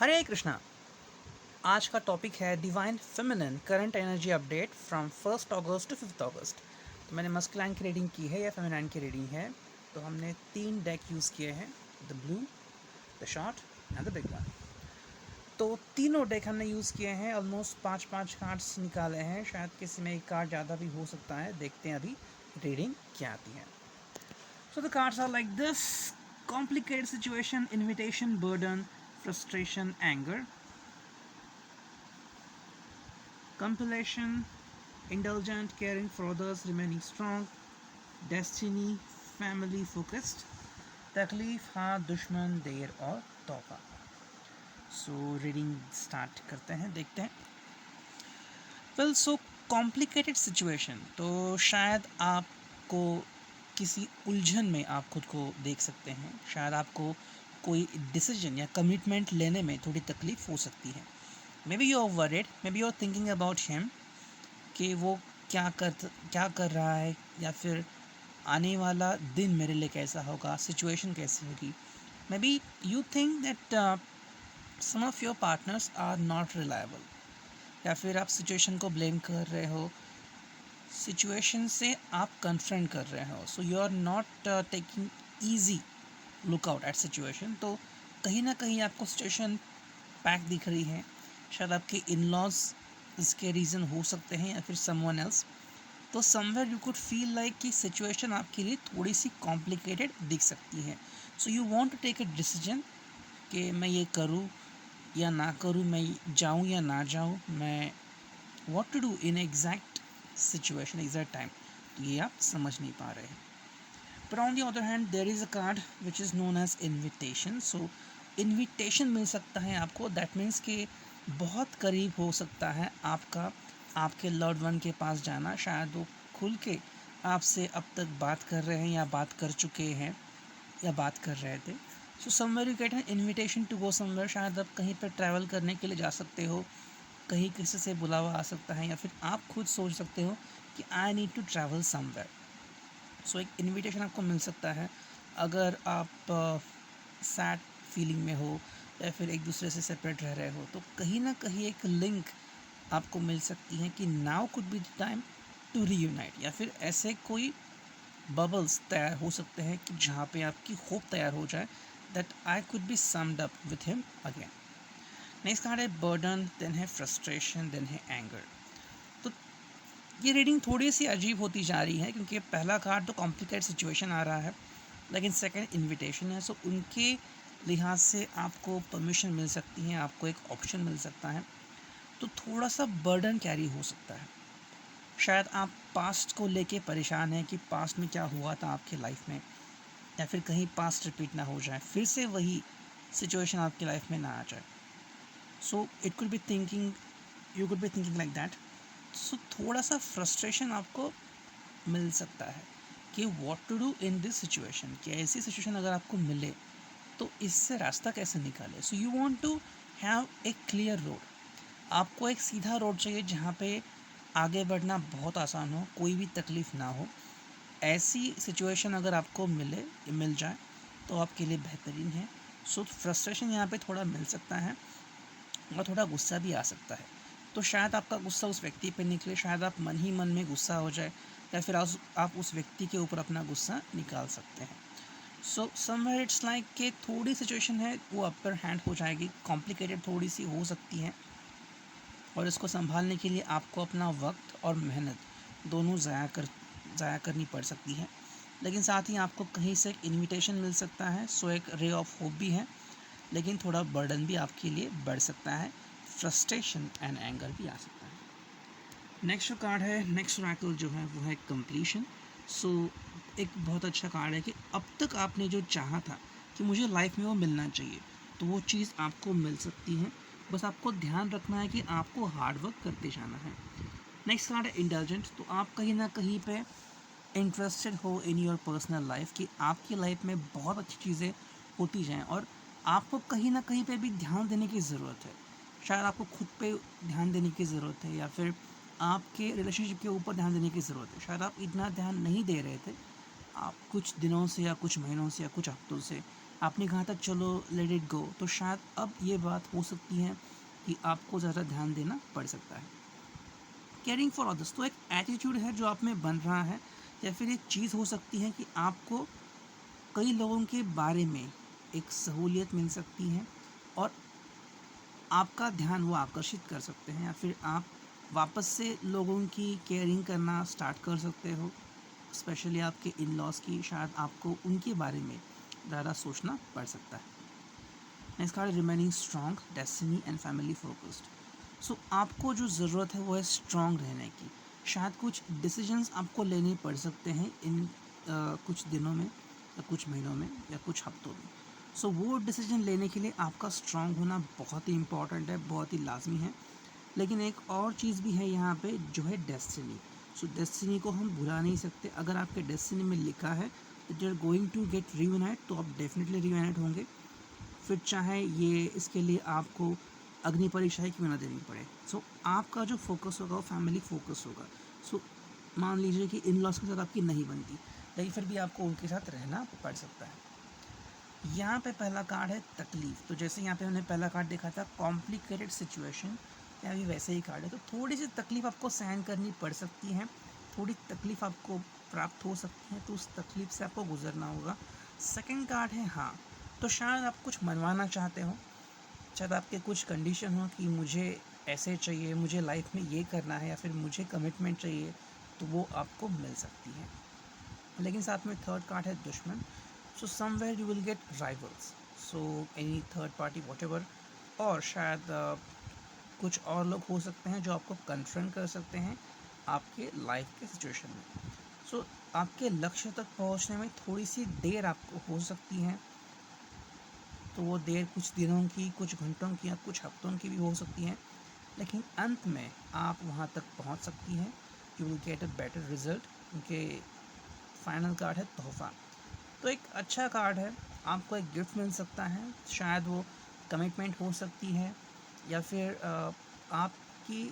हरे कृष्णा। आज का टॉपिक है divine feminine current energy update from 1 August to 5 August. तो मैंने मस्कुलाइन की रीडिंग की है या फेमिनाइन की रीडिंग है। तो हमने 3 डेक यूज़ किए हैं, the blue, the short and the big one. तो तीनों डेक हमने यूज़ किए हैं, ऑलमोस्ट 5-5 कार्ड्स निकाले हैं। शायद किसी में एक कार्ड ज़्यादा भी हो सकता है, देखते हैं अभी रीडिंग क्या आती है। So the cards are like this: complicated situation, invitation, burden, frustration, anger, compilation, indulgent, caring for others, remaining strong, destiny, family focused, तकलीफ, हाँ, दुश्मन, देर और तौबा। सो रीडिंग स्टार्ट करते हैं, देखते हैं। वेल, सो कॉम्प्लिकेटेड सिचुएशन, तो शायद आपको किसी उलझन में आप खुद को देख सकते हैं। शायद आपको कोई डिसीजन या कमिटमेंट लेने में थोड़ी तकलीफ हो सकती है। Maybe you are worried, maybe you are thinking about him कि वो क्या कर रहा है, या फिर आने वाला दिन मेरे लिए कैसा होगा, सिचुएशन कैसी होगी। Maybe you think that some of your partners are not reliable, या फिर आप सिचुएशन को ब्लेम कर रहे हो, सिचुएशन से आप कन्फ्रंट कर रहे हो। So you are not taking easy look out at situation. तो कहीं ना कहीं आपको सिचुएशन पैक दिख रही है। शायद आपके इन लॉज इसके रीज़न हो सकते हैं, या फिर समवन एल्स। तो somewhere you could feel like कि सिचुएशन आपके लिए थोड़ी सी कॉम्प्लिकेटेड दिख सकती है। So you want to take a decision कि मैं ये करूँ या ना करूँ, मैं जाऊँ या ना जाऊँ, मैं what to do in exact situation, exact time. तो ये आप समझ नहीं पा रहे हैं। But on the other hand, there is a card which is known as invitation. So invitation मिल सकता है आपको। दैट मीन्स कि बहुत करीब हो सकता है आपका आपके लव्ड वन के पास जाना। शायद वो खुल के आपसे अब तक बात कर रहे हैं, या बात कर चुके हैं, या बात कर रहे थे। So somewhere you get an invitation to go somewhere. शायद आप कहीं पर ट्रैवल करने के लिए जा सकते हो, कहीं किसी से बुलावा आ सकता है, या फिर आप खुद सोच सकते हो कि I need to travel somewhere. So एक इनविटेशन आपको मिल सकता है। अगर आप सैड फीलिंग में हो, या फिर एक दूसरे से सेपरेट रह रहे हो, तो कहीं ना कहीं एक लिंक आपको मिल सकती है कि now could be the time to reunite, या फिर ऐसे कोई बबल्स तैयार हो सकते हैं कि जहाँ पे आपकी होप तैयार हो जाए that I could be summed up with him again. Next card है बर्डन, देन है फ्रस्ट्रेशन, देन है एंगर। तो ये रीडिंग थोड़ी सी अजीब होती जा रही है, क्योंकि पहला कार्ड तो कॉम्प्लिकेटेड सिचुएशन आ रहा है, लेकिन सेकंड इनविटेशन है। सो उनके लिहाज से आपको परमिशन मिल सकती है, आपको एक ऑप्शन मिल सकता है। तो थोड़ा सा बर्डन कैरी हो सकता है। शायद आप पास्ट को लेके परेशान हैं कि पास्ट में क्या हुआ था आपके लाइफ में, या फिर कहीं पास्ट रिपीट ना हो जाए, फिर से वही सिचुएशन आपकी लाइफ में ना आ जाए। So it could be thinking, you could be thinking like that. So थोड़ा सा फ्रस्ट्रेशन आपको मिल सकता है कि what to do in this situation, कि ऐसी सिचुएशन अगर आपको मिले तो इससे रास्ता कैसे निकाले। So you want to have a clear road. आपको एक सीधा रोड चाहिए जहाँ पे आगे बढ़ना बहुत आसान हो, कोई भी तकलीफ़ ना हो। ऐसी सिचुएशन अगर आपको मिल जाए तो आपके लिए बेहतरीन है। सो फ्रस्ट्रेशन यहाँ पे थोड़ा मिल सकता है, और थोड़ा गुस्सा भी आ सकता है। तो शायद आपका गुस्सा उस व्यक्ति पे निकले, शायद आप मन ही मन में गुस्सा हो जाए, या फिर आप उस व्यक्ति के ऊपर अपना गुस्सा निकाल सकते हैं। सो समवेयर इट्स लाइक कि थोड़ी सिचुएशन है वो अपर हैंड हो जाएगी, कॉम्प्लिकेटेड थोड़ी सी हो सकती है, और इसको संभालने के लिए आपको अपना वक्त और मेहनत दोनों ज़ाया करनी पड़ सकती है। लेकिन साथ ही आपको कहीं से एक इन्विटेशन मिल सकता है। सो एक रे ऑफ होप भी है, लेकिन थोड़ा बर्डन भी आपके लिए बढ़ सकता है, फ्रस्ट्रेशन एंड एंगर भी आ सकता है। नेक्स्ट जो कार्ड है, नेक्स्ट ओरेकल जो है वो है कंप्लीशन। सो एक बहुत अच्छा कार्ड है कि अब तक आपने जो चाहा था कि मुझे लाइफ में वो मिलना चाहिए, तो वो चीज़ आपको मिल सकती है। बस आपको ध्यान रखना है कि आपको हार्ड वर्क करते जाना है। नेक्स्ट कार्ड है इंटेलिजेंट। तो आप कहीं ना कहीं पे इंटरेस्टेड हो इन योर पर्सनल लाइफ, कि आपकी लाइफ में बहुत अच्छी चीज़ें होती जाएं, और आपको कहीं ना कहीं पे भी ध्यान देने की ज़रूरत है। शायद आपको खुद पे ध्यान देने की ज़रूरत है, या फिर आपके रिलेशनशिप के ऊपर ध्यान देने की ज़रूरत है। शायद आप इतना ध्यान नहीं दे रहे थे, आप कुछ दिनों से या कुछ महीनों से या कुछ हफ्तों से, आपने कहा था चलो लेट इट गो, तो शायद अब ये बात हो सकती है कि आपको ज़्यादा ध्यान देना पड़ सकता है। केयरिंग फॉर अदर्स तो एक एटीट्यूड है जो आप में बन रहा है, या फिर एक चीज़ हो सकती है कि आपको कई लोगों के बारे में एक सहूलियत मिल सकती है और आपका ध्यान वो आकर्षित कर सकते हैं, या फिर आप वापस से लोगों की केयरिंग करना स्टार्ट कर सकते हो। स्पेशली आपके इन लॉज की, शायद आपको उनके बारे में ज़्यादा सोचना पड़ सकता है। Next card remaining strong, destiny and family focused. So आपको जो ज़रूरत है वो है स्ट्रॉन्ग रहने की। शायद कुछ डिसीजंस आपको लेने पड़ सकते हैं इन कुछ दिनों में, या कुछ महीनों में, या कुछ हफ्तों में। सो वो डिसीजन लेने के लिए आपका स्ट्रॉन्ग होना बहुत ही इंपॉर्टेंट है, बहुत ही लाजमी है। लेकिन एक और चीज़ भी है यहाँ पे, जो है डेस्टिनी। सो डेस्टिनी को हम भुला नहीं सकते। अगर आपके डेस्टिनी में लिखा है that you are going to get reunite, तो आप डेफिनेटली रियूनाइट होंगे। फिर चाहे ये इसके लिए आपको अग्नि परीक्षा ही क्यों ना देनी पड़े। सो आपका जो फोकस होगा वो फैमिली फोकस होगा। सो मान लीजिए कि इन लॉज के साथ आपकी नहीं बनती, लेकिन फिर भी आपको उनके साथ रहना पड़ सकता है। यहाँ पे पहला कार्ड है तकलीफ़। तो जैसे यहाँ पे हमने पहला कार्ड देखा था कॉम्प्लिकेटेड सिचुएशन, या भी वैसे ही कार्ड है। तो थोड़ी सी तकलीफ़ आपको सहन करनी पड़ सकती है, थोड़ी तकलीफ़ आपको प्राप्त हो सकती है, तो उस तकलीफ़ से आपको गुजरना होगा। सेकंड कार्ड है हाँ। तो शायद आप कुछ मनवाना चाहते हो, शायद आपके कुछ कंडीशन हो कि मुझे ऐसे चाहिए, मुझे लाइफ में ये करना है, या फिर मुझे कमिटमेंट चाहिए, तो वो आपको मिल सकती है। लेकिन साथ में थर्ड कार्ड है दुश्मन। सो somewhere you will get rivals, so any third party what ever. और शायद कुछ और लोग हो सकते हैं जो आपको कन्फ्रंट कर सकते हैं आपके लाइफ के सिचुएशन में। सो आपके लक्ष्य तक पहुंचने में थोड़ी सी देर आपको हो सकती है। तो वो देर कुछ दिनों की, कुछ घंटों की, या कुछ हफ्तों की भी हो सकती है, लेकिन अंत में आप वहाँ तक पहुँच सकती हैं। You will get a better result. उनके फाइनल कार्ड है तोहफ़ा। तो एक अच्छा कार्ड है, आपको एक गिफ्ट मिल सकता है, शायद वो कमिटमेंट हो सकती है, या फिर आपकी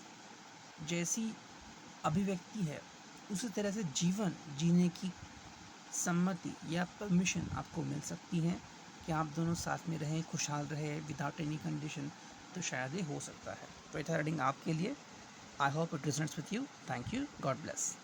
जैसी अभिव्यक्ति है उसी तरह से जीवन जीने की सम्मति या परमिशन आपको मिल सकती है कि आप दोनों साथ में रहें, खुशहाल रहें विदाउट एनी कंडीशन। तो शायद ये हो सकता है। तो ये था रीडिंग आपके लिए। I hope it resonates with you. Thank you. God bless.